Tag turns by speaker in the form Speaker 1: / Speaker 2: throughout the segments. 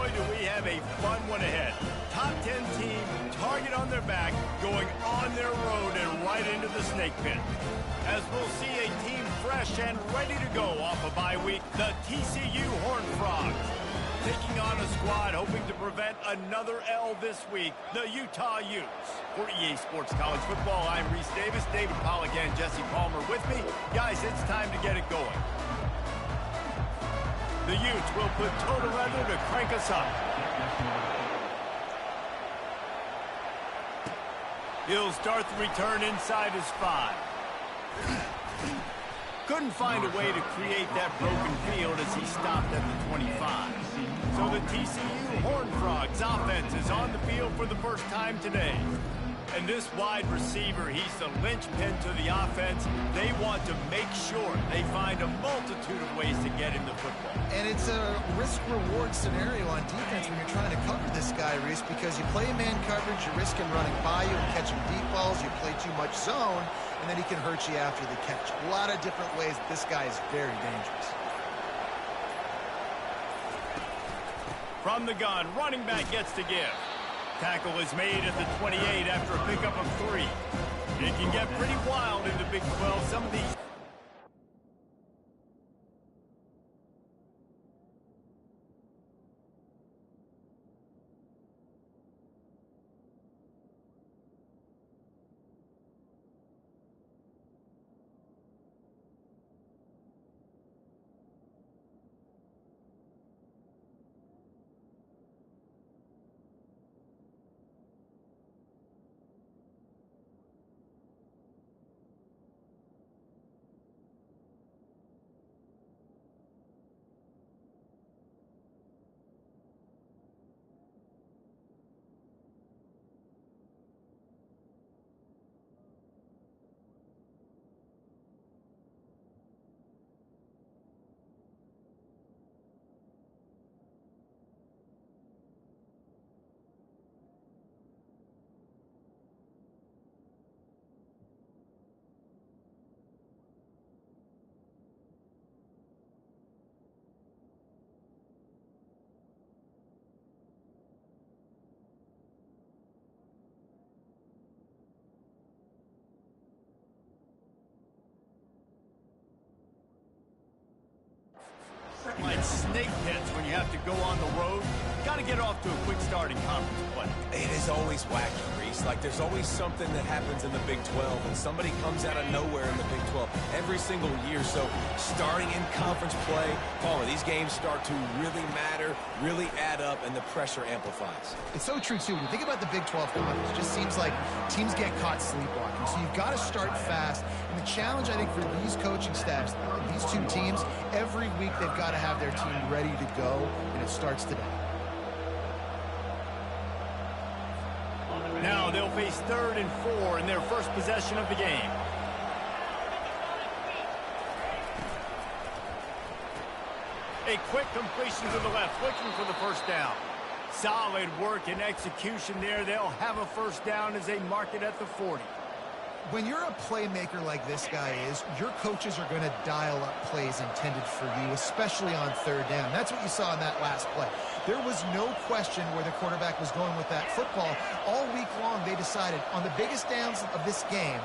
Speaker 1: boy, do we have a fun one ahead. Top 10 team, target on their back, going on their road and right into the snake pit. As we'll see a team fresh and ready to go off a bye week, the TCU Horned Frogs. Taking on a squad hoping to prevent another L this week, the Utah Utes. For EA Sports College Football, I'm Reese Davis, David Pollack, and Jesse Palmer with me. Guys, it's time to get it going. The Utes will put total leather to crank us up. He'll start the return inside his 5. Couldn't find a way to create that broken field as he stopped at the 25. So the TCU Horned Frogs offense is on the field for the first time today. And this wide receiver, he's the linchpin to the offense. They want to make sure they find a multitude of ways to get him the football.
Speaker 2: And it's a risk-reward scenario on defense when you're trying to cover this guy, Reese, because you play man coverage, you risk him running by you and catching deep balls. You play too much zone, and then he can hurt you after the catch. A lot of different ways that this guy is very dangerous.
Speaker 1: From the gun, running back gets to give. Tackle is made at the 28 after a pickup of 3. It can get pretty wild in the Big 12. Some of these... like snake pits when you have to go on the road. Got to get off to a quick start in conference play.
Speaker 3: It is always wacky, Reese. Like, there's always something that happens in the Big 12, and somebody comes out of nowhere in the Big 12 every single year. So, starting in conference play, Palmer, these games start to really matter, really add up, and the pressure amplifies.
Speaker 2: It's so true, too. When you think about the Big 12 conference, it just seems like teams get caught sleepwalking. So you've got to start fast. And the challenge, I think, for these coaching staffs, these two teams, every week they've got to have their team ready to go, and it starts today.
Speaker 1: Now they'll face 3rd and 4 in their first possession of the game. A quick completion to the left, looking for the first down. Solid work and execution there. They'll have a first down as they mark it at the 40.
Speaker 2: When you're a playmaker like this guy is, your coaches are going to dial up plays intended for you, especially on 3rd down. That's what you saw in that last play. There was no question where the quarterback was going with that football. All week long, they decided on the biggest downs of this game,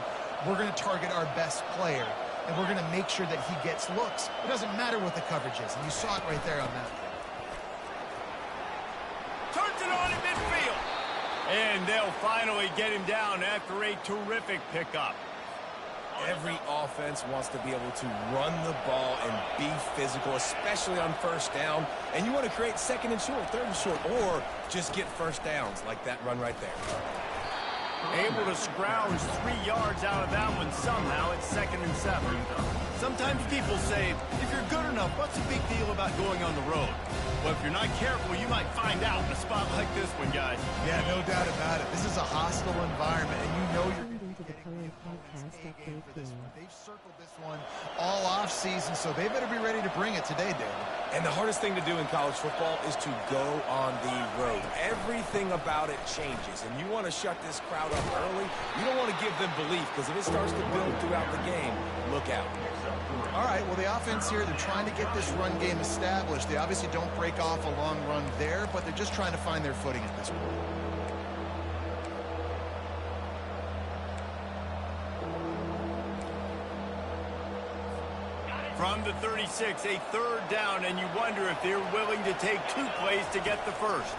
Speaker 2: we're going to target our best player, and we're going to make sure that he gets looks. It doesn't matter what the coverage is, and you saw it right there on that.
Speaker 1: Turns it on in midfield. And they'll finally get him down after a terrific pickup.
Speaker 3: Every offense wants to be able to run the ball and be physical, especially on first down. And you want to create 2nd and short, 3rd and short, or just get first downs like that run right there.
Speaker 1: Able to scrounge 3 yards out of that one somehow. It's 2nd and 7. Sometimes people say, if you're good enough, what's the big deal about going on the road? Well, if you're not careful, you might find out in a spot like this one, guys.
Speaker 2: Yeah, no doubt about it. This is a hostile environment, and you know you're going to
Speaker 4: the Color Podcast Update game.
Speaker 2: They've circled this one all off season, so they better be ready to bring it today, David.
Speaker 3: And the hardest thing to do in college football is to go on the road. Everything about it changes, and you want to shut this crowd up early. You don't want to give them belief, because if it starts to build throughout the game, look out.
Speaker 2: All right, well, the offense here, they're trying to get this run game established. They obviously don't break off a long run there, but they're just trying to find their footing at this point.
Speaker 1: From the 36, a third down, and you wonder if they're willing to take 2 plays to get the first.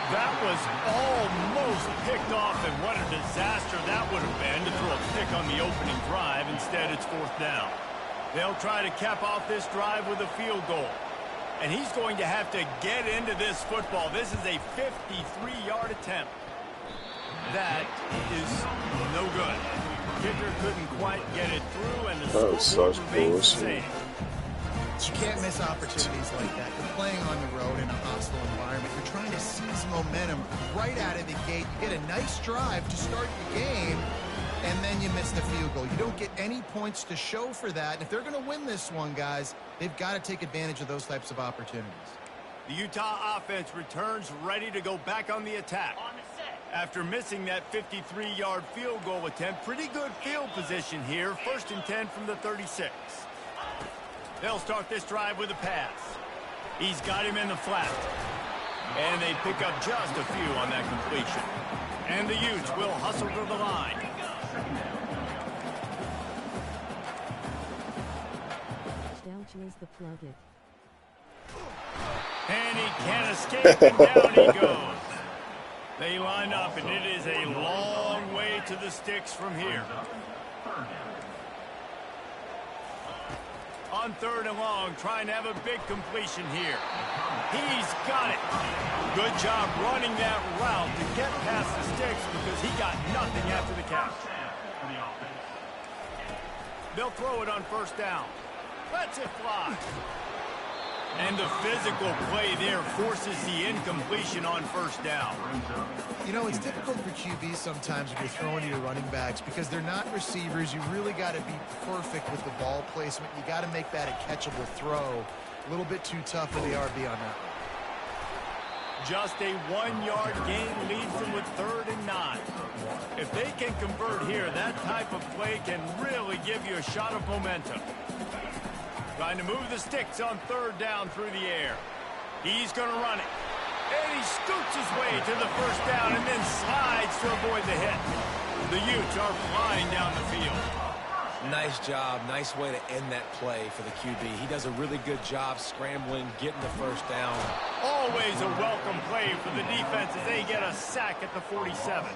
Speaker 1: That was almost picked off, and what a disaster that would have been to throw a pick on the opening drive. Instead, it's 4th down. They'll try to cap off this drive with a field goal. And he's going to have to get into this football. This is a 53-yard attempt. That is no good. Kicker couldn't quite get it through, and the score remains the same.
Speaker 2: You can't miss opportunities like that. You're playing on the road in a hostile environment. You're trying to seize momentum right out of the gate. You get a nice drive to start the game, and then you miss the field goal. You don't get any points to show for that. And if they're going to win this one, guys, they've got to take advantage of those types of opportunities.
Speaker 1: The Utah offense returns ready to go back on the attack. After missing that 53-yard field goal attempt, pretty good field position here. 1st and 10 from the 36. They'll start this drive with a pass. He's got him in the flat. And they pick up just a few on that completion. And the Utes will hustle to the line.
Speaker 4: Down the plug it.
Speaker 1: And he can't escape, and down he goes. They line up, and it is a long way to the sticks from here. On 3rd and long, trying to have a big completion here. He's got it. Good job running that route to get past the sticks because he got nothing after the catch. They'll throw it on 1st down. Lets it fly. And the physical play there forces the incompletion on 1st down.
Speaker 2: You know, it's difficult for QBs sometimes when you're throwing to your running backs because they're not receivers. You really got to be perfect with the ball placement. You got to make that a catchable throw. A little bit too tough for the RB on that one.
Speaker 1: Just a 1-yard gain leaves them with 3rd and 9. If they can convert here, that type of play can really give you a shot of momentum. Trying to move the sticks on 3rd down through the air. He's going to run it. And he scoots his way to the 1st down and then slides to avoid the hit. The Utes are flying down the field.
Speaker 3: Nice job. Nice way to end that play for the QB. He does a really good job scrambling, getting the 1st down.
Speaker 1: Always a welcome play for the defense as they get a sack at the 47.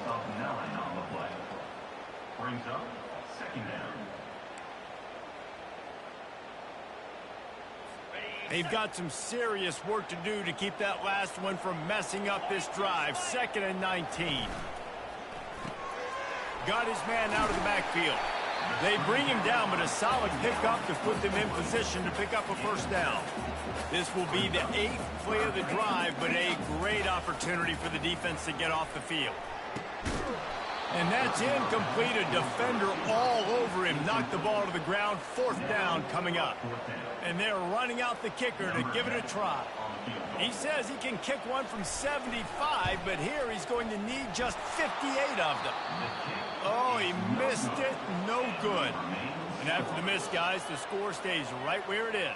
Speaker 1: Brings up 2nd down. They've got some serious work to do to keep that last one from messing up this drive. 2nd and 19. Got his man out of the backfield. They bring him down, but a solid pickup to put them in position to pick up a 1st down. This will be the 8th play of the drive, but a great opportunity for the defense to get off the field. And that's incomplete. A defender all over him. Knocked the ball to the ground. 4th down coming up. And they're running out the kicker to give it a try. He says he can kick one from 75, but here he's going to need just 58 of them. Oh, he missed it. No good. And after the miss, guys, the score stays right where it is.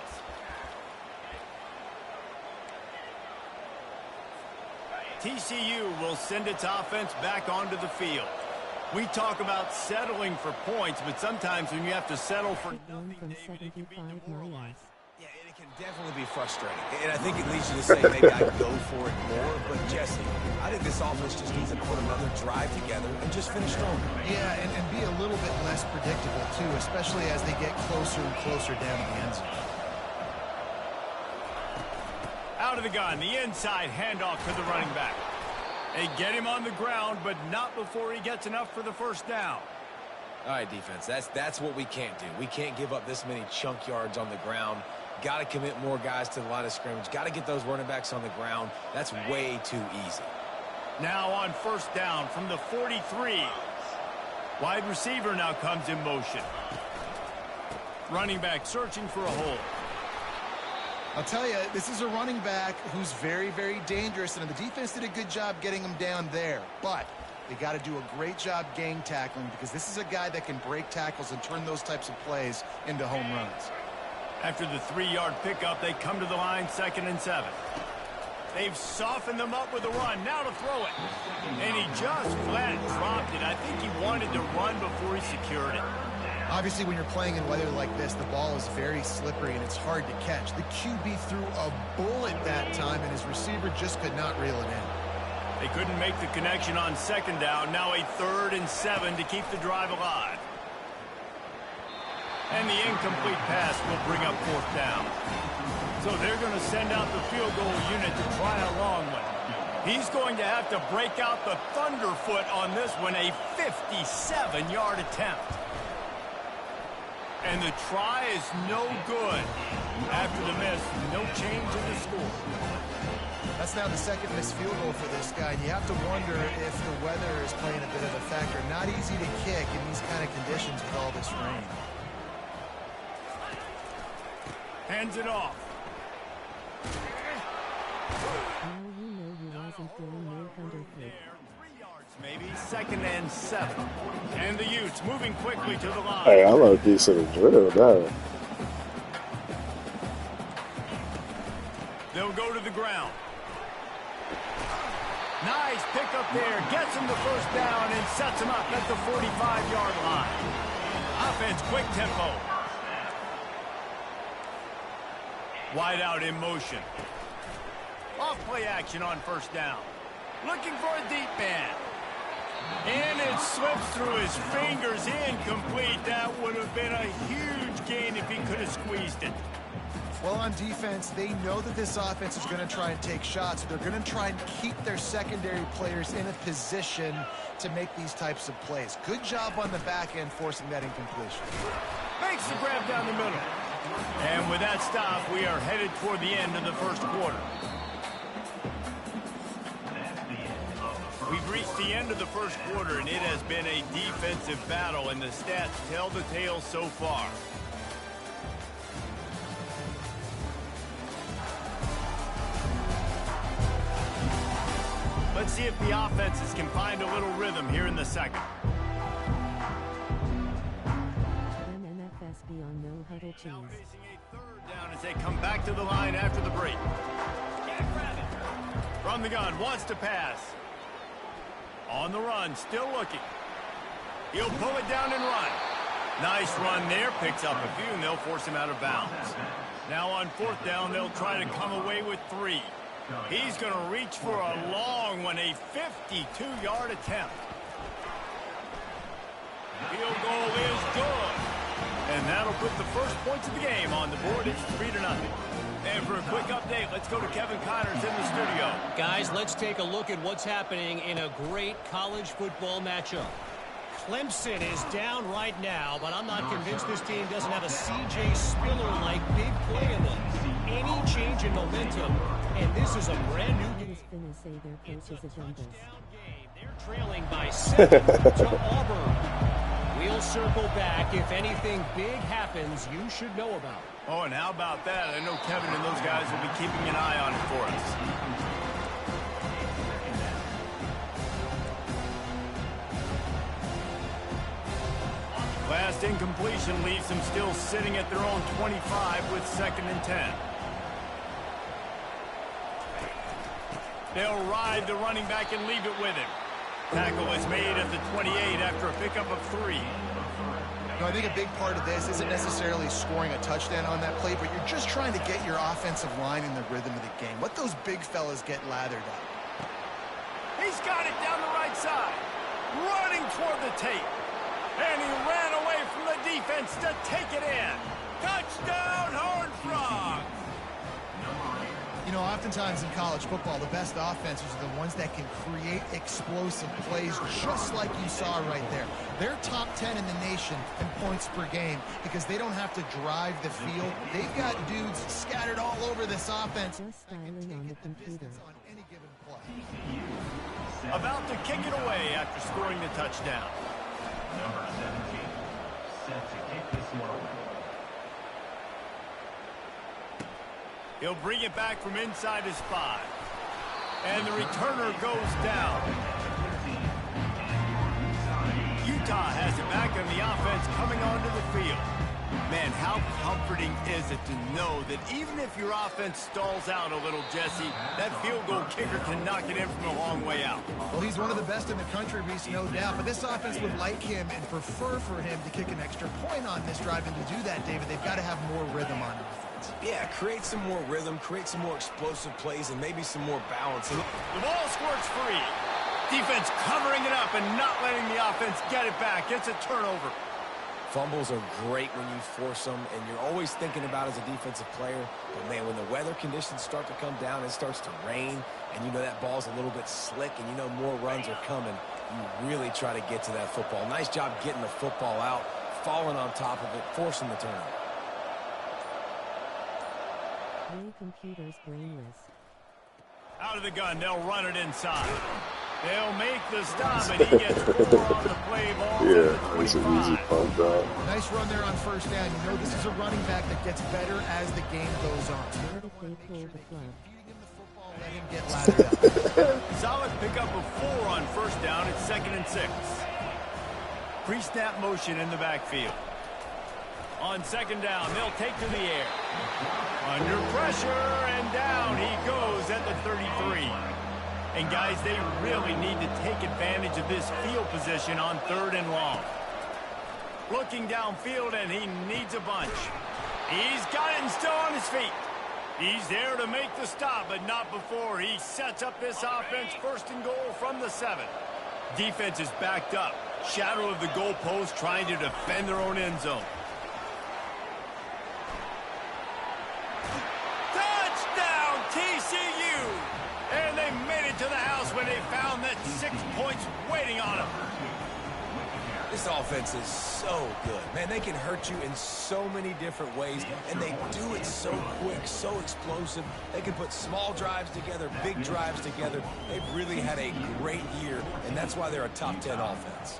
Speaker 1: TCU will send its offense back onto the field. We talk about settling for points, but sometimes when you have to settle for nothing, David, it can be demoralizing.
Speaker 3: Yeah, and it can definitely be frustrating. And I think it leads you to say maybe I go for it more. But, Jesse, I think this offense just needs to put another drive together and just finish strong.
Speaker 2: Yeah, and be a little bit less predictable, too, especially as they get closer and closer down to the end zone.
Speaker 1: Out of the gun, the inside handoff to the running back. They get him on the ground, but not before he gets enough for the 1st down.
Speaker 3: All right, defense, that's what we can't do. We can't give up this many chunk yards on the ground. Got to commit more guys to the line of scrimmage. Got to get those running backs on the ground. That's way too easy.
Speaker 1: Now on 1st down from the 43. Wide receiver now comes in motion. Running back searching for a hole.
Speaker 2: I'll tell you, this is a running back who's very, very dangerous, and the defense did a good job getting him down there. But They got to do a great job gang tackling because this is a guy that can break tackles and turn those types of plays into home runs.
Speaker 1: After the 3-yard pickup, they come to the line, 2nd and 7. They've softened them up with a run. Now to throw it. And he just flat dropped it. I think he wanted to run before he secured it.
Speaker 2: Obviously, when you're playing in weather like this, the ball is very slippery and it's hard to catch. The QB threw a bullet that time, and his receiver just could not reel it in.
Speaker 1: They couldn't make the connection on 2nd down. Now a 3rd and 7 to keep the drive alive. And the incomplete pass will bring up 4th down. So they're going to send out the field goal unit to try a long one. He's going to have to break out the thunderfoot on this one, a 57-yard attempt. And the try is no good. After the miss, no change in the score.
Speaker 2: That's now the 2nd missed field goal for this guy, and you have to wonder if the weather is playing a bit of a factor. Not easy to kick in these kind of conditions with all this rain.
Speaker 1: Hands it off.
Speaker 4: Now you know you wasn't doing no thunderfoot.
Speaker 1: 3 yards maybe, 2nd and 7. And the Utes moving quickly to the line.
Speaker 5: Hey, I love decent drill now.
Speaker 1: They'll go to the ground. Nice pickup there. Gets him the 1st down and sets him up at the 45-yard line. Offense, quick tempo. Wide out in motion. Off play action on 1st down. Looking for a deep man. And it slips through his fingers. Incomplete. That would have been a huge gain if he could have squeezed it.
Speaker 2: Well, on defense, they know that this offense is going to try and take shots. They're going to try and keep their secondary players in a position to make these types of plays. Good job on the back end forcing that incompletion.
Speaker 1: Makes the grab down the middle. And with that stop, we are headed toward the end of the 1st quarter. We've reached the end of the 1st quarter, and it has been a defensive battle, and the stats tell the tale so far. Let's see if the offenses can find a little rhythm here in the 2nd.
Speaker 4: NFSB on no huddle
Speaker 1: Now
Speaker 4: cheese.
Speaker 1: facing a 3rd down as they come back to the line after the break. From the gun, wants to pass. On the run, still looking. He'll pull it down and run. Nice run there, picks up a few, and they'll force him out of bounds. Now on 4th down, they'll try to come away with 3. He's going to reach for a long one, a 52-yard attempt. Field goal is good. And that'll put the first points of the game on the board. It's 3-0. And for a quick update, let's go to Kevin Connors in the studio.
Speaker 6: Guys, let's take a look at what's happening in a great college football matchup. Clemson is down right now, but I'm not convinced this team doesn't have a C.J. Spiller-like big play in them. Any change in momentum, and this is a brand new game.
Speaker 4: He's finna say their coach is a dumbass.
Speaker 6: They're trailing by 7 to Auburn. We'll circle back. If anything big happens, you should know about.
Speaker 1: Oh, and how about that? I know Kevin and those guys will be keeping an eye on it for us. Last incompletion leaves them still sitting at their own 25 with 2nd and 10. They'll ride the running back and leave it with him. Tackle is made at the 28 after a pickup of 3.
Speaker 2: No, I think a big part of this isn't necessarily scoring a touchdown on that play, but you're just trying to get your offensive line in the rhythm of the game. Let those big fellas get lathered up.
Speaker 1: He's got it down the right side. Running toward the tape. And he ran away from the defense to take it in. Touchdown, Horned Frogs!
Speaker 2: You know, oftentimes in college football, the best offenses are the ones that can create explosive plays just like you saw right there. They're top 10 in the nation in points per game because they don't have to drive the field. They've got dudes scattered all over this offense.
Speaker 4: Just styling on the computer.
Speaker 2: On any given play.
Speaker 1: About to kick it away after scoring the touchdown.
Speaker 7: Number 17, set to kick this one away.
Speaker 1: He'll bring it back from inside his 5. And the returner goes down. Utah has it back on the offense coming onto the field. Man, how comforting is it to know that even if your offense stalls out a little, Jesse, that field goal kicker can knock it in from a long way out.
Speaker 2: Well, he's one of the best in the country, Reese, no doubt. But this offense would like him and prefer for him to kick an extra point on this drive. And to do that, David, they've got to have more rhythm on offense.
Speaker 3: Yeah, create some more rhythm, create some more explosive plays, and maybe some more balance.
Speaker 1: The ball squirts free. Defense covering it up and not letting the offense get it back. It's a turnover.
Speaker 3: Fumbles are great when you force them, and you're always thinking about as a defensive player. But, man, when the weather conditions start to come down, it starts to rain, and you know that ball's a little bit slick, and you know more runs are coming, you really try to get to that football. Nice job getting the football out, falling on top of it, forcing the turnover.
Speaker 4: Play computers brainless.
Speaker 1: Out of the gun, they'll run it inside. They'll make the stop, and he gets 4 on the play ball.
Speaker 5: Yeah, it's an easy pump job.
Speaker 2: Nice run there on first down. You know this is a running back that gets better as the game goes on.
Speaker 4: Where did they pull the plug?
Speaker 2: Feeding him the football, let him get laddered up.
Speaker 1: Solid pickup of 4 on first down. It's 2nd and 6. Pre-snap motion in the backfield. On 2nd down, they'll take to the air. Under pressure, and down he goes at the 33. And, guys, they really need to take advantage of this field position on 3rd and long. Looking downfield, and he needs a bunch. He's got it and still on his feet. He's there to make the stop, but not before he sets up this offense 1st and goal from the 7. Defense is backed up. Shadow of the goalpost trying to defend their own end zone. Touchdown, TCU! And they made it to the house when they found that 6 points waiting on them.
Speaker 3: This offense is so good. Man, they can hurt you in so many different ways, and they do it so quick, so explosive. They can put small drives together, big drives together. They've really had a great year, and that's why they're a top 10 offense.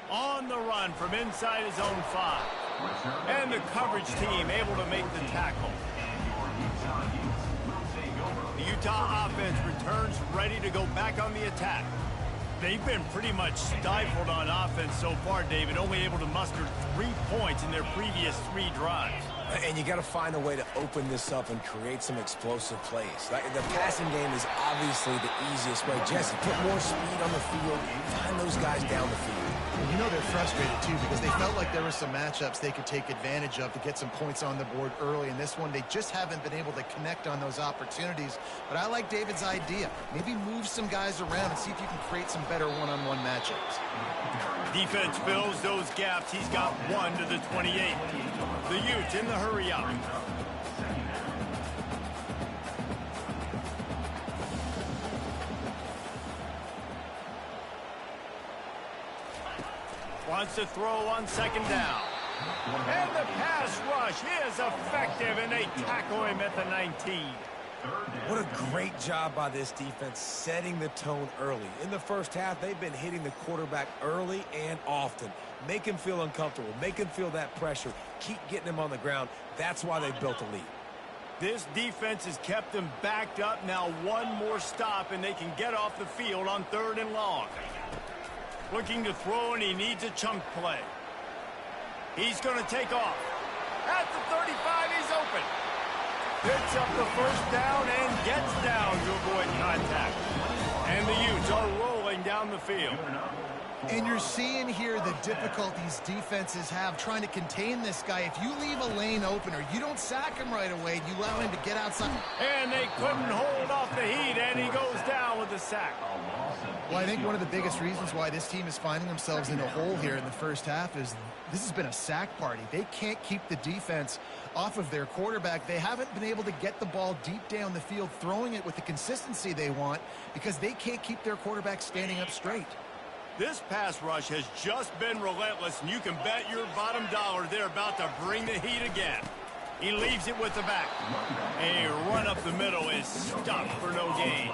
Speaker 1: On the run from inside his own 5. And the coverage team able to make the tackle. The Utah offense returns ready to go back on the attack. They've been pretty much stifled on offense so far, David, only able to muster 3 points in their previous 3 drives.
Speaker 3: And you got to find a way to open this up and create some explosive plays. Like, the passing game is obviously the easiest way. Jesse, put more speed on the field, find those guys down the field.
Speaker 2: You know they're frustrated, too, because they felt like there were some matchups they could take advantage of to get some points on the board early. In this one, they just haven't been able to connect on those opportunities. But I like David's idea. Maybe move some guys around and see if you can create some better one-on-one matchups.
Speaker 1: Defense fills those gaps. He's got 1 to the 28. The Utes in the hurry up. Wants to throw on 2nd down. And the pass rush is effective, and they tackle him at the 19.
Speaker 3: What a great job by this defense setting the tone early. In the first half, they've been hitting the quarterback early and often. Make him feel uncomfortable. Make him feel that pressure. Keep getting him on the ground. That's why they built a lead.
Speaker 1: This defense has kept them backed up. Now 1 more stop, and they can get off the field on 3rd and long. Looking to throw, and he needs a chunk play. He's going to take off. At the 35, he's open. Picks up the 1st down and gets down to avoid contact. And the Utes are rolling down the field.
Speaker 2: And you're seeing here the difficulties defenses have trying to contain this guy. If you leave a lane open or you don't sack him right away, you allow him to get outside.
Speaker 1: And they couldn't hold off the heat, and he goes down with a sack.
Speaker 2: Well, I think one of the biggest reasons why this team is finding themselves in a hole here in the first half is this has been a sack party. They can't keep the defense off of their quarterback. They haven't been able to get the ball deep down the field, throwing it with the consistency they want because they can't keep their quarterback standing up straight.
Speaker 1: This pass rush has just been relentless, and you can bet your bottom dollar they're about to bring the heat again. He leaves it with the back. A run up the middle is stopped for no gain.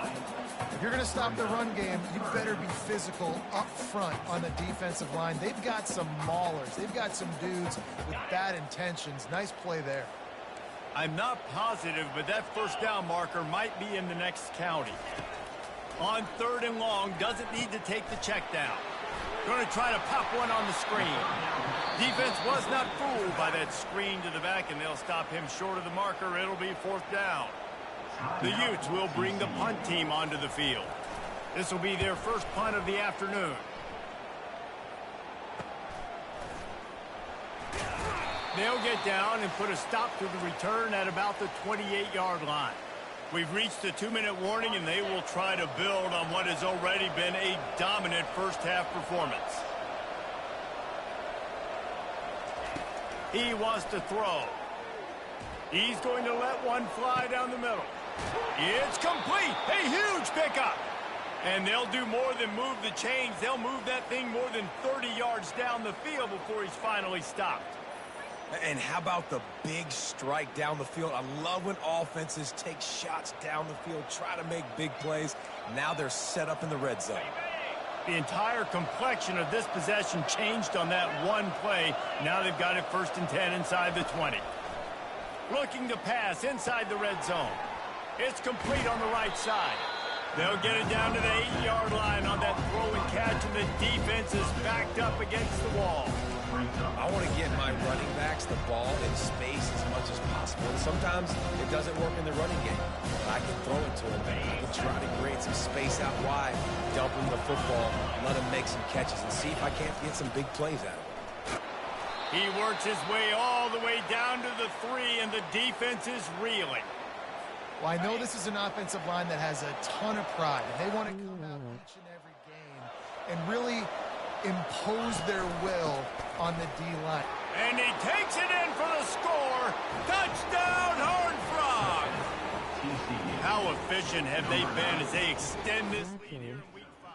Speaker 2: If you're going to stop the run game, you better be physical up front on the defensive line. They've got some maulers. They've got some dudes with bad intentions. Nice play there.
Speaker 1: I'm not positive, but that 1st down marker might be in the next county. On 3rd and long, doesn't need to take the check down. Going to try to pop one on the screen. Defense was not fooled by that screen to the back, and they'll stop him short of the marker. It'll be 4th down. The Utes will bring the punt team onto the field. This will be their first punt of the afternoon. They'll get down and put a stop to the return at about the 28-yard line. We've reached the 2-minute warning, and they will try to build on what has already been a dominant first-half performance. He wants to throw. He's going to let one fly down the middle. It's complete. A huge pickup. And they'll do more than move the chains. They'll move that thing more than 30 yards down the field before he's finally stopped.
Speaker 3: And how about the big strike down the field? I love when offenses take shots down the field, try to make big plays. Now they're set up in the red zone.
Speaker 1: The entire complexion of this possession changed on that one play. Now they've got it 1st and 10 inside the 20. Looking to pass inside the red zone. It's complete on the right side. They'll get it down to the 8-yard line on that throw and catch, and the defense is backed up against the wall.
Speaker 3: I want to get my running backs the ball in space as much as possible. And sometimes it doesn't work in the running game. But I can throw it to him. I can try to create some space out wide, dump him the football, let him make some catches, and see if I can't get some big plays out of him.
Speaker 1: He works his way all the way down to the 3, and the defense is reeling.
Speaker 2: Well, I know this is an offensive line that has a ton of pride. They want to come out each and every game and really impose their will on the D-line.
Speaker 1: And he takes it in for the score. Touchdown, Horned Frog! How efficient have they been as they extend this lead here in Week 5?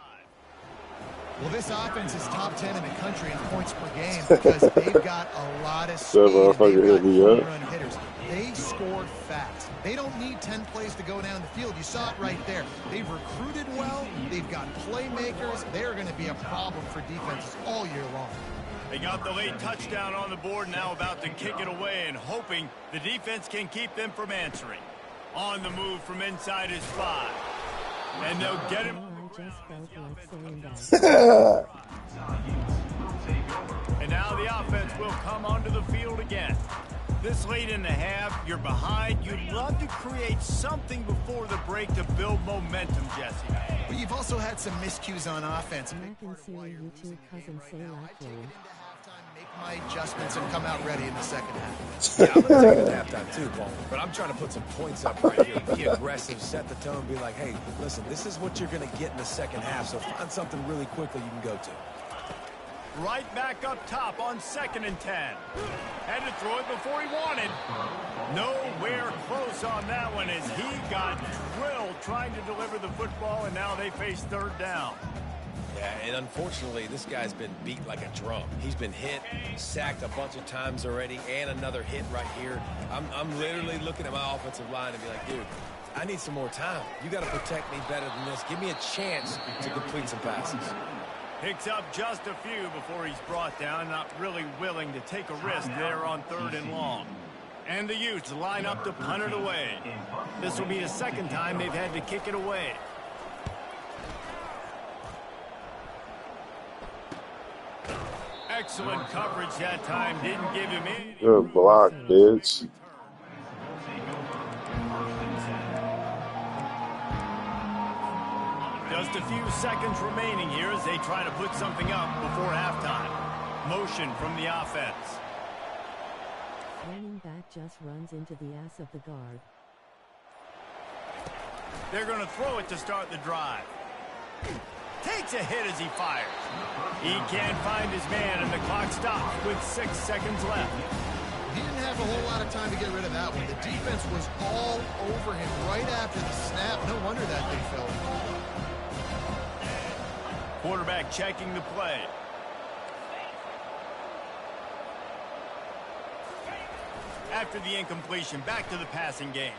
Speaker 2: Well, this offense is top 10 in the country in points per game because they've got a lot of speed. They've got home run hitters. They scored fast. They don't need 10 plays to go down the field. You saw it right there. They've recruited well. They've got playmakers. They're going to be a problem for defenses all year long.
Speaker 1: They got the late touchdown on the board, now about to kick it away and hoping the defense can keep them from answering. On the move from inside his 5. And they'll get him. And now the offense will come onto the field again. This late in the half, you're behind. You'd love to create something before the break to build momentum, Jesse.
Speaker 2: But you've also had some miscues on offense. Make my adjustments and come out ready in the second half.
Speaker 3: Yeah, I'm going to take it at halftime too, Paul. But I'm trying to put some points up right here. Be aggressive, set the tone, be like, hey, listen, this is what you're going to get in the second half, so find something really quickly you can go to.
Speaker 1: Right back up top on 2nd and 10. Had to throw it before he wanted. Nowhere close on that one as he got drilled trying to deliver the football, and now they face 3rd down.
Speaker 3: Yeah, and unfortunately, this guy's been beat like a drum. He's been hit, sacked a bunch of times already, and another hit right here. I'm literally looking at my offensive line and be like, dude, I need some more time. You got to protect me better than this. Give me a chance to complete some passes.
Speaker 1: Picks up just a few before he's brought down, not really willing to take a risk there on 3rd and long. And the Utes line up to punt it away. This will be the 2nd time they've had to kick it away. Excellent coverage that time. Didn't give him any.
Speaker 5: Good block, bitch.
Speaker 1: Just a few seconds remaining here as they try to put something up before halftime. Motion from the offense.
Speaker 4: Running back just runs into the ass of the guard.
Speaker 1: They're going to throw it to start the drive. Takes a hit as he fires. He can't find his man, and the clock stops with 6 seconds left.
Speaker 2: He didn't have a whole lot of time to get rid of that one. The defense was all over him right after the snap. No wonder that thing fell.
Speaker 1: Quarterback checking the play. After the incompletion, back to the passing game.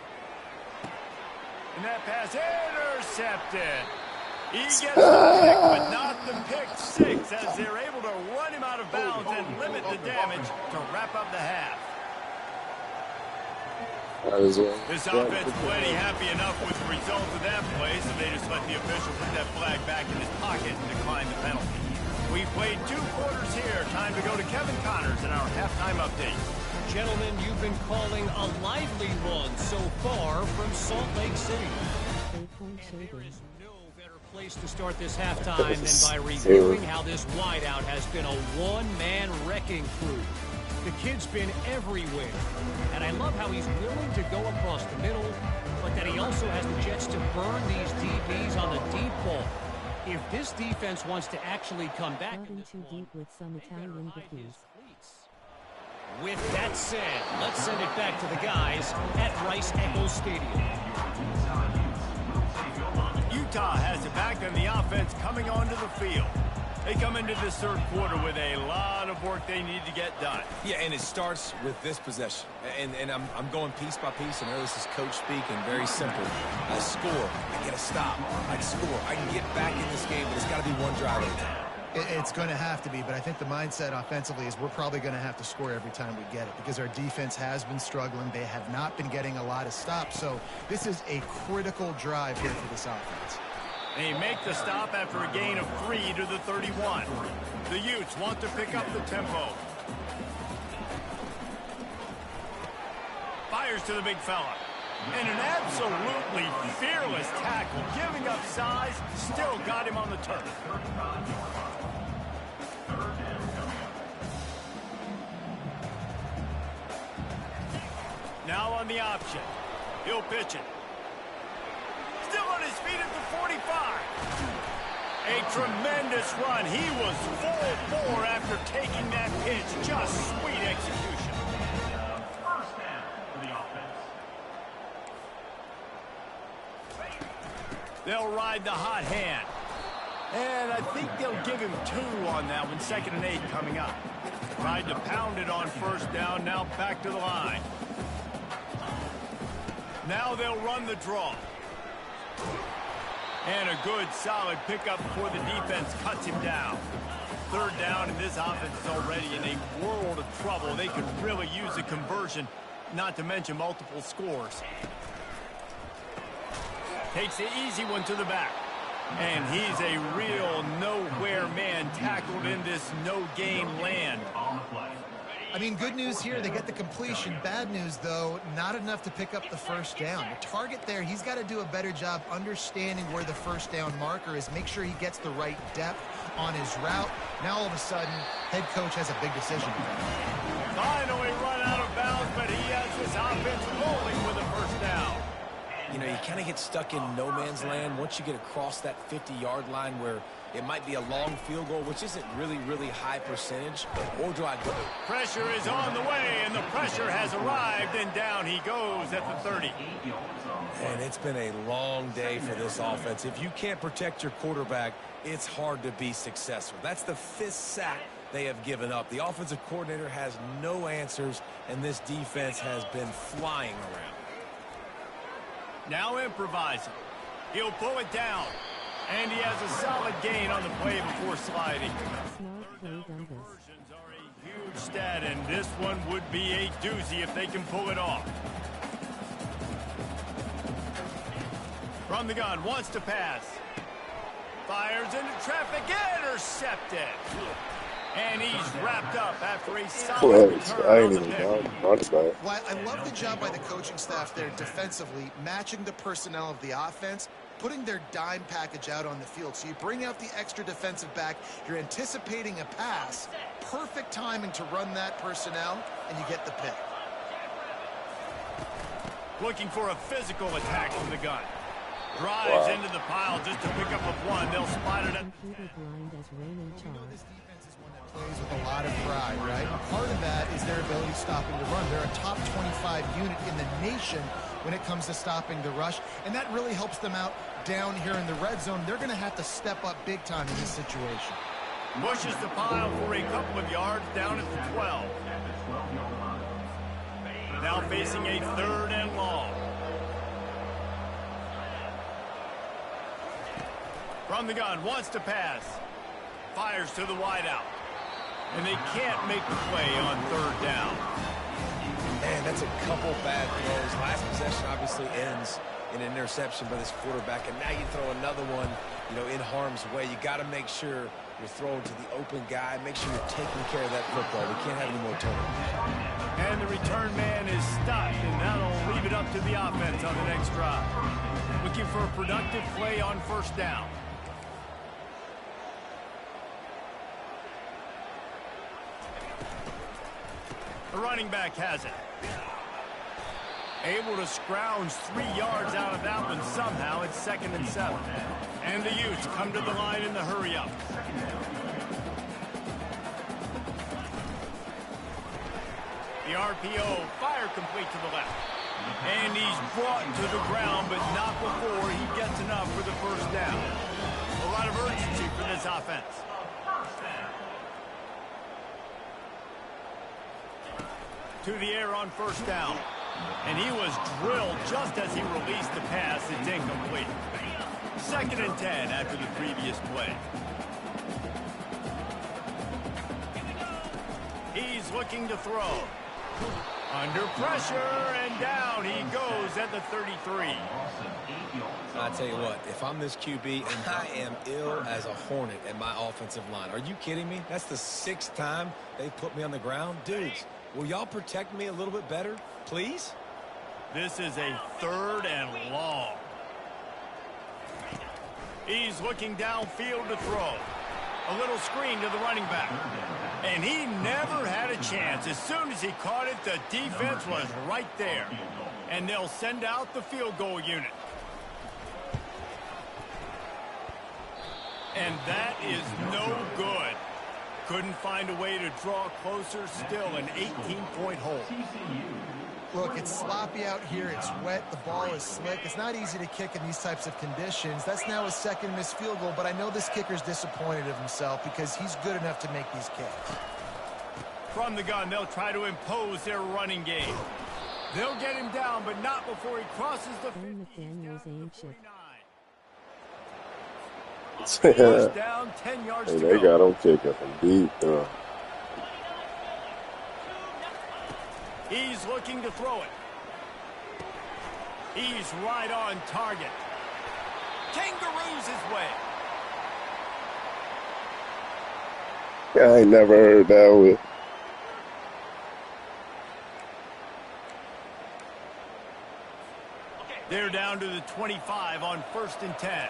Speaker 1: And that pass intercepted. He gets the pick, but not the pick 6 as they're able to run him out of bounds and limit the damage to wrap up the half.
Speaker 5: Might as well.
Speaker 1: This offense plenty happy enough with the result of that play, so they just let the official put that flag back in his pocket and decline the penalty. We played 2 quarters here. Time to go to Kevin Connors in our halftime update.
Speaker 6: Gentlemen, you've been calling a lively one so far from Salt Lake City. There is no better place to start this halftime than by reviewing how this wideout has been a one-man wrecking crew. The kid's been everywhere, and I love how he's willing to go across the middle, but that he also has the jets to burn these DBs on the deep ball. If this defense wants to actually come back in this
Speaker 4: too deep with some Italian cookies.
Speaker 6: With that said, let's send it back to the guys at Rice-Eccles Stadium.
Speaker 1: Utah has it back, and the offense coming onto the field. They come into this third quarter with a lot of work they need to get done.
Speaker 3: Yeah, and it starts with this possession. And I'm going piece by piece. I know this is coach speak and very simple. I score. I get a stop. I score. I can get back in this game, but it's got to be one drive at a time.
Speaker 2: It's going to have to be, but I think the mindset offensively is we're probably going to have to score every time we get it because our defense has been struggling. They have not been getting a lot of stops, so this is a critical drive here for this offense.
Speaker 1: They make the stop after a gain of 3 to the 31. The Utes want to pick up the tempo. Fires to the big fella. And an absolutely fearless tackle, giving up size, still got him on the turf. Now on the option. He'll pitch it. Still on his feet at the 45. A tremendous run. He was full bore after taking that pitch. Just sweet execution.
Speaker 7: First down for the offense.
Speaker 1: They'll ride the hot hand. And I think they'll give him 2 on that one. 2nd and 8 coming up. Tried to pound it on first down. Now back to the line. Now they'll run the draw. And a good, solid pickup before the defense cuts him down. 3rd down, and this offense is already in a world of trouble. They could really use a conversion, not to mention multiple scores. Takes the easy one to the back. And he's a real nowhere man tackled in this no-gain land.
Speaker 7: On the play.
Speaker 2: I mean, good news here, they get the completion. Bad news, though, not enough to pick up the first down. The target there, he's got to do a better job understanding where the first down marker is, make sure he gets the right depth on his route. Now, all of a sudden, head coach has a big decision to make.
Speaker 1: Finally run out of bounds, but he has this offense rolling with a first down.
Speaker 3: You know, you kind of get stuck in no man's land once you get across that 50-yard line where it might be a long field goal, which isn't really high percentage. Or do I go?
Speaker 1: Pressure is on the way, and the pressure has arrived, and down he goes at the 30.
Speaker 3: And it's been a long day for this offense. If you can't protect your quarterback, it's hard to be successful. That's the 5th sack they have given up. The offensive coordinator has no answers, and this defense has been flying around.
Speaker 1: Now improvising. He'll pull it down. And he has a solid gain on the play before sliding.
Speaker 4: Smart play, Douglas.
Speaker 1: Conversions are a huge stat, and this one would be a doozy if they can pull it off. From the gun, wants to pass. Fires into traffic, intercepted. And he's wrapped up after a solid return
Speaker 5: I ain't
Speaker 1: on the
Speaker 5: even
Speaker 1: pick.
Speaker 5: down. Running back.
Speaker 2: Well, I love the job by the coaching staff there defensively, matching the personnel of the offense, putting their dime package out on the field. So you bring out the extra defensive back, you're anticipating a pass, perfect timing to run that personnel, and you get the pick.
Speaker 1: Looking for a physical attack from the gun. Drives into the pile just to pick up a 1. They'll spot it at...
Speaker 4: Completely blind as Raymond
Speaker 2: You know
Speaker 4: Charles.
Speaker 2: this defense is one that plays with a lot of pride, right? Part of that is their ability stopping the run. They're a top 25 unit in the nation when it comes to stopping the rush, and that really helps them out down here in the red zone. They're going to have to step up big time in this situation.
Speaker 1: Pushes the pile for a couple of yards down at the 12. Now facing a 3rd and long. From the gun, wants to pass. Fires to the wideout. And they can't make the play on 3rd down.
Speaker 3: Man, that's a couple bad throws. Last possession obviously ends in an interception by this quarterback, and now you throw another one, you know, in harm's way. You got to make sure you're throwing to the open guy. Make sure you're taking care of that football. We can't have any more turnovers.
Speaker 1: And the return man is stopped, and that'll leave it up to the offense on the next drive. Looking for a productive play on first down. The running back has it. Able to scrounge 3 yards out of that one somehow. It's 2nd and 7. And the Utes come to the line in the hurry-up. The RPO, fire complete to the left. And he's brought to the ground, but not before he gets enough for the first down. A lot of urgency for this offense. To the air on first down. And he was drilled just as he released the pass. It's incomplete. 2nd and 10 after the previous play. He's looking to throw. Under pressure, and down he goes at the 33.
Speaker 3: I tell you what, if I'm this QB, and I am ill as a hornet at my offensive line. Are you kidding me? That's the 6th time they've put me on the ground. Dudes, will y'all protect me a little bit better, please?
Speaker 1: This is a 3rd and long. He's looking downfield to throw. A little screen to the running back. And he never had a chance. As soon as he caught it, the defense was right there. And they'll send out the field goal unit. And that is no good. Couldn't find a way to draw closer. Still an 18-point hole.
Speaker 2: Look, it's sloppy out here. It's wet. The ball is slick. It's not easy to kick in these types of conditions. That's now his 2nd missed field goal, but I know this kicker's disappointed of himself because he's good enough to make these kicks.
Speaker 1: From the gun, they'll try to impose their running game. They'll get him down, but not before he crosses the 50.
Speaker 4: McDaniels ain't shit.
Speaker 1: First down, 10 yards
Speaker 5: Hey,
Speaker 1: to
Speaker 5: they
Speaker 1: go.
Speaker 5: got him kicking from deep.
Speaker 1: He's looking to throw it. He's right on target. Kangaroos his way.
Speaker 5: I ain't never heard that one.
Speaker 1: They're down to the 25 on 1st and 10.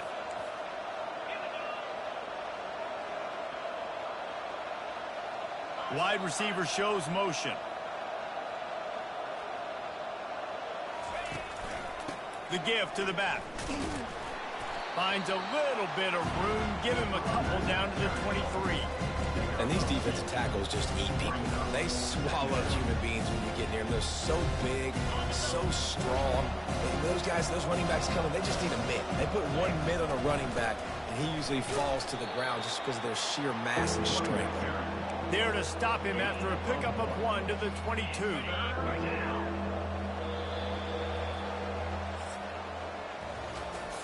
Speaker 1: Wide receiver shows motion. The give to the back. Finds a little bit of room. Give him a couple down to the 23.
Speaker 3: And these defensive tackles just eat people. They swallow human beings when you get near them. They're so big, so strong. And those guys, those running backs coming, they just need a mid. They put one mid on a running back, and he usually falls to the ground just because of their sheer mass and strength.
Speaker 1: There to stop him after a pickup of 1 to the 22.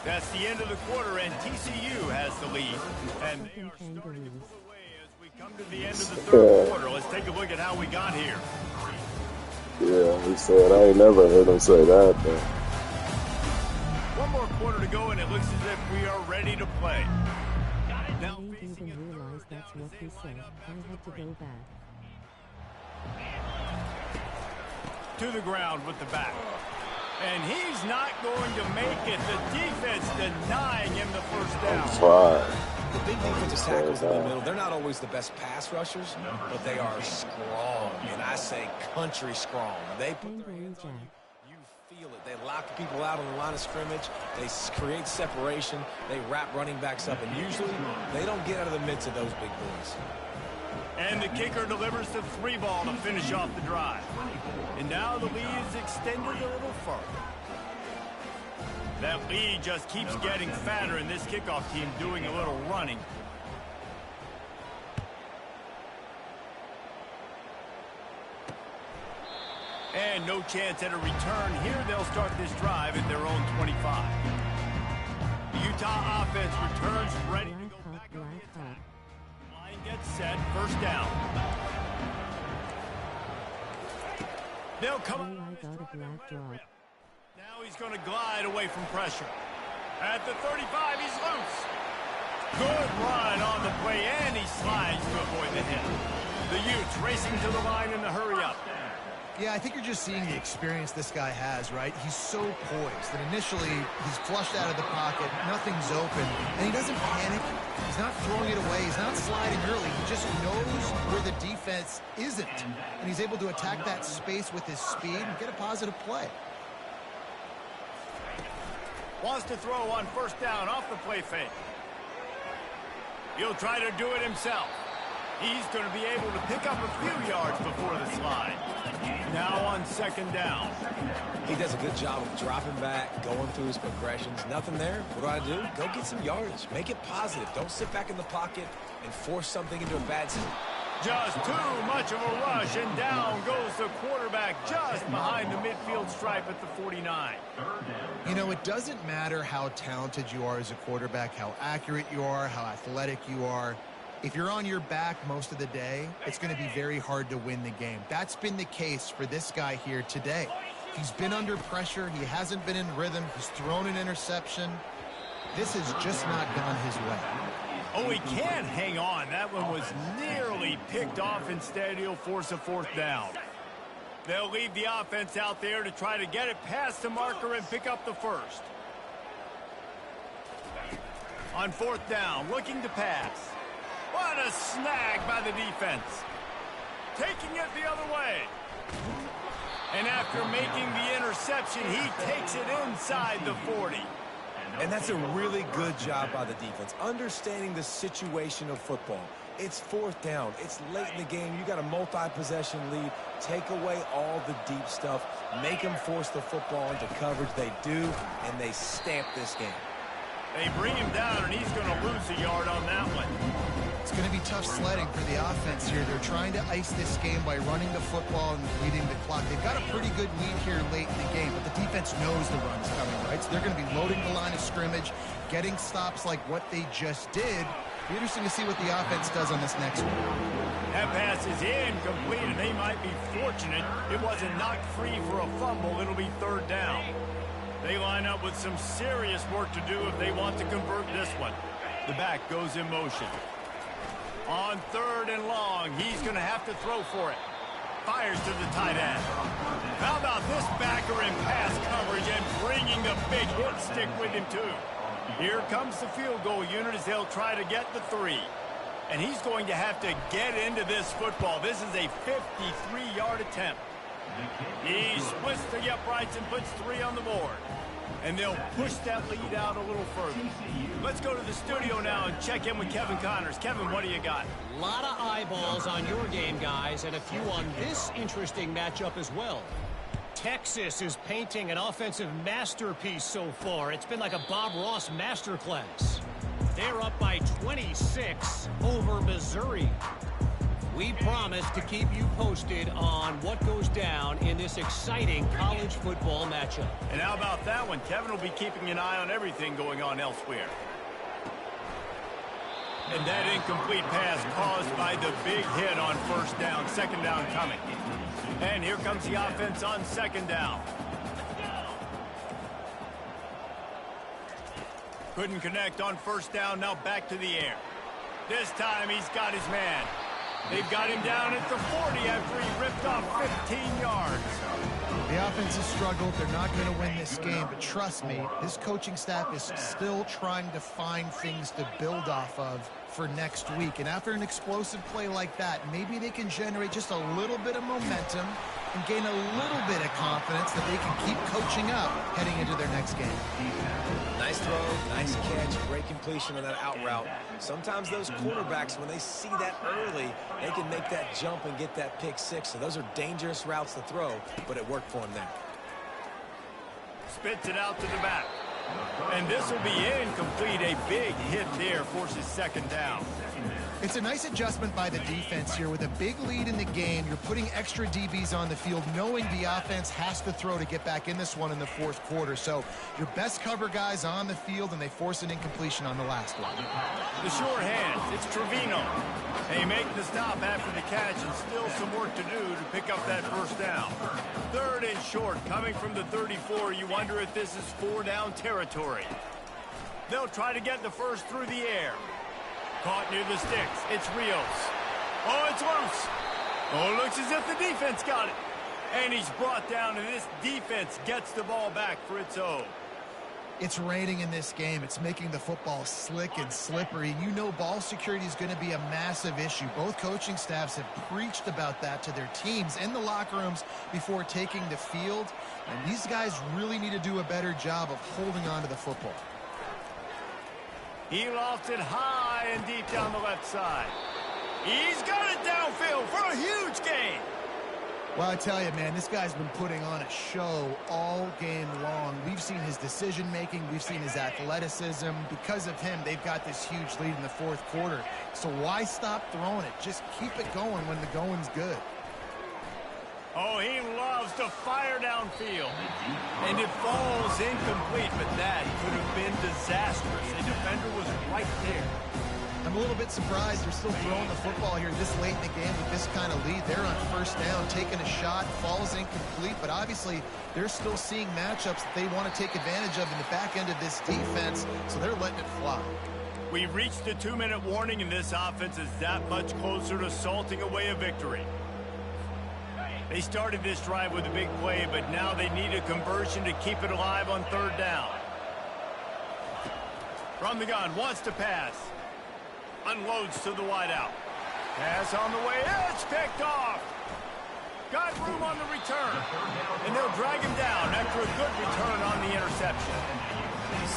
Speaker 1: That's the end of the quarter, and TCU has the lead. And they are starting to pull away as we come to the end of the 3rd quarter. Let's take a look at how we got here.
Speaker 5: Yeah, he said, I ain't never heard him say that, though.
Speaker 1: One more quarter to go, and it looks as if we are ready to play. Now,
Speaker 4: I didn't even realize that's what he said. I had to go back.
Speaker 1: to the ground with the back. And he's not going to make it. The defense denying him the first down.
Speaker 3: The big defensive tackles in the middle, they're not always the best pass rushers, but they are strong. And I say country strong. They put their hands on you. You feel it. They lock people out on the line of scrimmage. They create separation. They wrap running backs up. And usually they don't get out of the midst of those big boys.
Speaker 1: And the kicker delivers the 3-ball to finish off the drive. And now the lead is extended a little further. That lead just keeps getting fatter, and this kickoff team doing a little running. And no chance at a return. Here they'll start this drive at their own 25. The Utah offense returns ready to go back on the attack. Line gets set, first down. They'll come
Speaker 4: Oh, I got a black drop.
Speaker 1: Now he's going to glide away from pressure. At the 35, he's loose. Good run on the play, and he slides to avoid the hit. The Utes racing to the line in the hurry-up.
Speaker 2: Yeah, I think you're just seeing the experience this guy has, right? He's so poised that initially he's flushed out of the pocket, nothing's open, and he doesn't panic. He's not throwing it away. He's not sliding early. He just knows where the defense isn't, and he's able to attack that space with his speed and get a positive play.
Speaker 1: Wants to throw on first down off the play fake. He'll try to do it himself. He's going to be able to pick up a few yards before the slide. Now on second down.
Speaker 3: He does a good job of dropping back, going through his progressions. Nothing there. What do? Go get some yardage. Make it positive. Don't sit back in the pocket and force something into a bad situation.
Speaker 1: Just too much of a rush, and down goes the quarterback just behind the midfield stripe at the 49.
Speaker 2: You know, it doesn't matter how talented you are as a quarterback, how accurate you are, how athletic you are. If you're on your back most of the day, it's going to be very hard to win the game. That's been the case for this guy here today. He's been under pressure. He hasn't been in rhythm. He's thrown an interception. This has just not gone his way.
Speaker 1: Oh, he can't hang on. That one was nearly picked off. Instead, he'll force a fourth down. They'll leave the offense out there to try to get it past the marker and pick up the first. On fourth down, looking to pass. What a snag by the defense. Taking it the other way. And after making the interception, he takes it inside the 40.
Speaker 3: And that's a really good job by the defense, understanding the situation of football. It's fourth down. It's late in the game. You got a multi-possession lead. Take away all the deep stuff. Make them force the football into coverage. They do, and they stamp this game.
Speaker 1: They bring him down, and he's going to lose a yard on that one.
Speaker 2: It's going to be tough sledding for the offense here. They're trying to ice this game by running the football and leading the clock. They've got a pretty good lead here late in the game, but the defense knows the run's coming, right? So they're going to be loading the line of scrimmage, getting stops like what they just did. Be interesting to see what the offense does on this next one.
Speaker 1: That pass is incomplete, and they might be fortunate it wasn't knocked free for a fumble. It'll be third down. They line up with some serious work to do if they want to convert this one. The back goes in motion. On third and long, he's going to have to throw for it. Fires to the tight end. How about this backer in pass coverage and bringing the big hit stick with him, too. Here comes the field goal unit as they'll try to get the 3. And he's going to have to get into this football. This is a 53-yard attempt. He splits the uprights and puts 3 on the board. And they'll push that lead out a little further. Let's go to the studio now and check in with Kevin Connors. Kevin, what do you got?
Speaker 6: A lot of eyeballs on your game, guys, and a few on this interesting matchup as well. Texas is painting an offensive masterpiece so far. It's been like a Bob Ross masterclass. They're up by 26 over Missouri. We promise to keep you posted on what goes down in this exciting college football matchup.
Speaker 1: And how about that one? Kevin will be keeping an eye on everything going on elsewhere. And that incomplete pass caused by the big hit on first down. Second down coming. And here comes the offense on second down. Couldn't connect on first down. Now back to the air. This time he's got his man. They've got him down at the 40 after he ripped off 15 yards.
Speaker 2: The offense has struggled. They're not going to win this game, but trust me, this coaching staff is still trying to find things to build off of for next week. And after an explosive play like that, maybe they can generate just a little bit of momentum and gain a little bit of confidence that they can keep coaching up heading into their next game.
Speaker 3: Nice throw, nice catch, great completion on that out route. Sometimes those quarterbacks, when they see that early, they can make that jump and get that pick six. So those are dangerous routes to throw, but it worked for him there.
Speaker 1: Spits it out to the back. And this will be incomplete. A big hit there forces second down.
Speaker 2: It's a nice adjustment by the defense here. With a big lead in the game, you're putting extra DBs on the field, knowing the offense has to throw to get back in this one in the fourth quarter. So your best cover guys on the field, and they force an incompletion on the last one.
Speaker 1: The short hands, it's Trevino. They make the stop after the catch, and still some work to do to pick up that first down. Third and short, coming from the 34. You wonder if this is 4-down territory. They'll try to get the first through the air. Caught near the sticks. It's Rios. Oh, it's loose. Oh, it looks as if the defense got it. And he's brought down, and this defense gets the ball back for its own.
Speaker 2: It's raining in this game. It's making the football slick and slippery. You know ball security is going to be a massive issue. Both coaching staffs have preached about that to their teams in the locker rooms before taking the field. And these guys really need to do a better job of holding on to the football.
Speaker 1: He lofts it high and deep down the left side. He's got it downfield for a huge gain.
Speaker 2: Well, I tell you, man, this guy's been putting on a show all game long. We've seen his decision-making. We've seen his athleticism. Because of him, they've got this huge lead in the fourth quarter. So why stop throwing it? Just keep it going when the going's good.
Speaker 1: Oh, he loves to fire downfield. And it falls incomplete, but that could have been disastrous. The defender was right there.
Speaker 2: I'm a little bit surprised they're still throwing the football here this late in the game with this kind of lead. They're on first down, taking a shot, falls incomplete, but obviously they're still seeing matchups that they want to take advantage of in the back end of this defense, so they're letting it fly.
Speaker 1: We've reached the 2-minute warning, and this offense is that much closer to salting away a victory. They started this drive with a big play, but now they need a conversion to keep it alive on third down. From the gun, wants to pass. Unloads to the wideout. Pass on the way. It's picked off. Got room on the return. And they'll drag him down after a good return on the interception.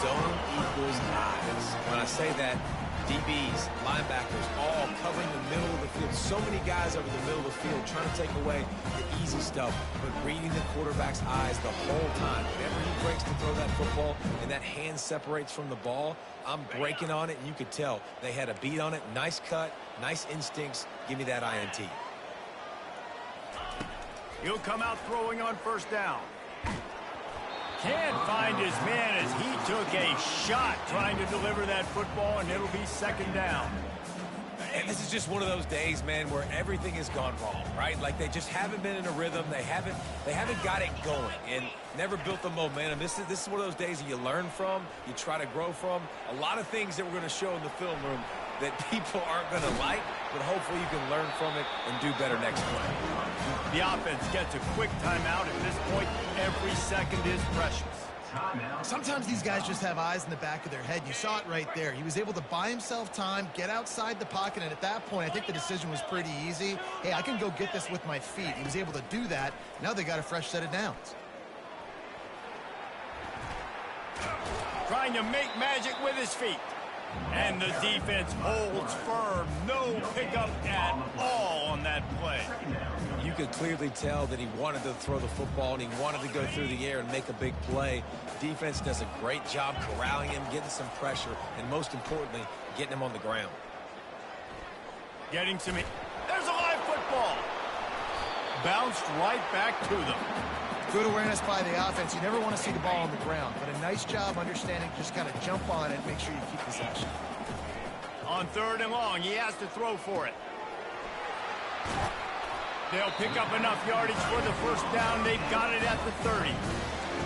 Speaker 3: Zone equals eyes. When I say that, DBs, linebackers, all covering the middle of the field. So many guys over the middle of the field trying to take away the easy stuff, but reading the quarterback's eyes the whole time. Whenever he breaks to throw that football and that hand separates from the ball, I'm breaking on it, and you could tell they had a beat on it. Nice cut, nice instincts. Give me that INT.
Speaker 1: He'll come out throwing on first down. Can't find his man as he took a shot trying to deliver that football, and it'll be second down.
Speaker 3: And this is just one of those days, man, where everything has gone wrong, right? Like they just haven't been in a rhythm. They haven't got it going and never built the momentum. This is one of those days that you learn from, you try to grow from. A lot of things that we're going to show in the film room that people aren't going to like, but hopefully you can learn from it and do better next play.
Speaker 1: The offense gets a quick timeout. At this point, every second is precious.
Speaker 2: Sometimes these guys just have eyes in the back of their head. You saw it right there. He was able to buy himself time, get outside the pocket, and at that point, I think the decision was pretty easy. Hey, I can go get this with my feet. He was able to do that. Now they got a fresh set of downs.
Speaker 1: Trying to make magic with his feet. And the defense holds firm. No pickup at all on that play.
Speaker 3: You could clearly tell that he wanted to throw the football and he wanted to go through the air and make a big play. Defense does a great job corralling him, getting some pressure, and most importantly, getting him on the ground.
Speaker 1: Getting some... There's a live football. Bounced right back to them.
Speaker 2: Good awareness by the offense. You never want to see the ball on the ground, but a nice job understanding just kind of jump on it and make sure you keep possession.
Speaker 1: On third and long, he has to throw for it. They'll pick up enough yardage for the first down. They've got it at the 30.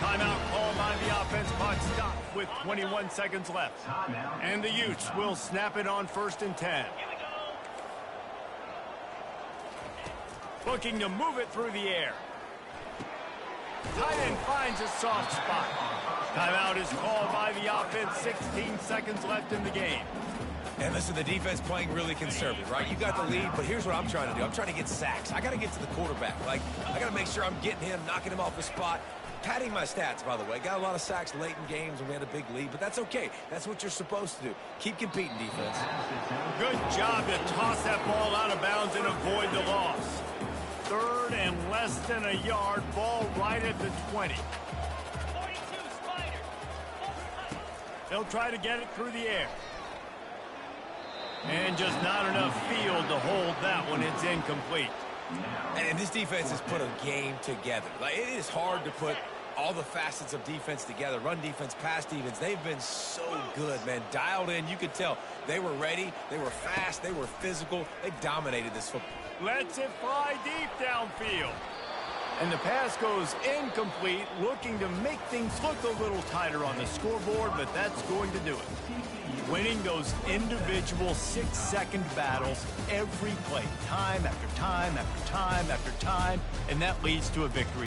Speaker 1: Timeout called by the offense. Clock stopped with 21 seconds left. And the Utes will snap it on 1st and 10. Looking to move it through the air. Tight end finds a soft spot. Timeout is called by the offense. 16 seconds left in the game.
Speaker 3: And listen, the defense playing really conservative, right? You got the lead, but here's what I'm trying to do. I'm trying to get sacks. I got to get to the quarterback. Like, I got to make sure I'm getting him, knocking him off the spot. Padding my stats, by the way. Got a lot of sacks late in games when we had a big lead, but that's okay. That's what you're supposed to do. Keep competing, defense.
Speaker 1: Good job to toss that ball out of bounds and avoid the loss. Third and less than a yard. Ball right at the 20. They'll try to get it through the air. And just not enough field to hold that one. It's incomplete.
Speaker 3: And this defense has put a game together. Like, it is hard to put all the facets of defense together. Run defense, pass defense. They've been so good, man. Dialed in. You could tell they were ready. They were fast. They were physical. They dominated this football.
Speaker 1: Lets it fly deep downfield. And the pass goes incomplete, looking to make things look a little tighter on the scoreboard, but that's going to do it. Winning those individual 6-second battles every play, time after time after time after time, and that leads to a victory.